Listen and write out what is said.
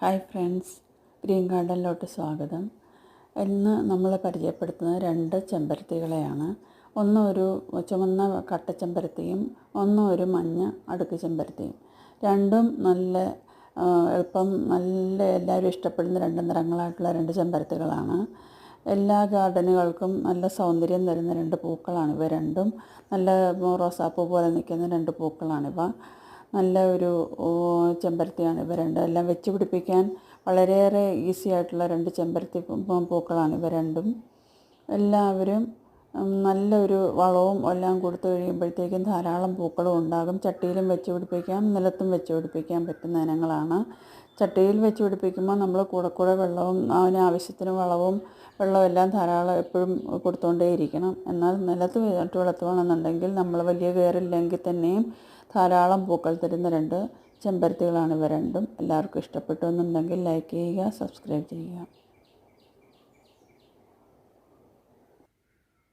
Hi friends, green ഗാർഡനിലോട്ട് സ്വാഗതം. ഇന്ന് നമ്മൾ പരിചയപ്പെടുത്തുന്നത് 2 ചെമ്പരത്തികളെയാണ്. ഒന്ന് ഒരു ചുവന്ന കട്ടച്ചെമ്പരത്തിയും ഒന്ന് ഒരു മഞ്ഞ അടുക്ക് ചെമ്പരത്തിയും. രണ്ടും നല്ല എളുപ്പം എല്ലാവരും ഇഷ്ടപ്പെടുന്ന 2 നിറങ്ങളായിട്ടുള്ള 2 ചെമ്പരത്തികളാണ്. എല്ലാ ഗാർഡനുകൾക്കും നല്ല സൗന്ദര്യം തരുന്ന 2 പൂക്കളാണ് ഇവ രണ്ടും. നല്ല റോസാപ്പൂ പോലെ നിൽക്കുന്ന 2 പൂക്കളാണിവ. നല്ല ഒരു ചെമ്പരത്തിയാണ് ഇവ രണ്ടും. എല്ലാം വെച്ച് പിടിപ്പിക്കാൻ വളരെയേറെ ഈസി ആയിട്ടുള്ള 2 ചെമ്പരത്തി പൂക്കളാണ് ഇവ രണ്ടും. എല്ലാവരും നല്ലൊരു വളവും എല്ലാം കൊടുത്തു കഴിയുമ്പോഴത്തേക്കും ധാരാളം പൂക്കളും ഉണ്ടാകും. ചട്ടിയിലും വെച്ച് പിടിപ്പിക്കാം, നിലത്തും വെച്ച് പിടിപ്പിക്കാൻ പറ്റുന്ന ഇനങ്ങളാണ്. ചട്ടിയിൽ വെച്ച് പിടിപ്പിക്കുമ്പോൾ നമ്മൾ കൂടെ വെള്ളവും ആവശ്യത്തിന് വെള്ളവും എല്ലാം ധാരാളം എപ്പോഴും കൊടുത്തുകൊണ്ടേയിരിക്കണം. എന്നാൽ നിലത്ത് നട്ട് വളർത്തുകയാണെന്നുണ്ടെങ്കിൽ നമ്മൾ വലിയ കെയറില്ലെങ്കിൽ തന്നെയും ധാരാളം പൂക്കൾ തരുന്ന 2 ചെമ്പരത്തികളാണ് ഇവ രണ്ടും. എല്ലാവർക്കും ഇഷ്ടപ്പെട്ടു എന്നുണ്ടെങ്കിൽ ലൈക്ക് ചെയ്യുക, സബ്സ്ക്രൈബ് ചെയ്യുക.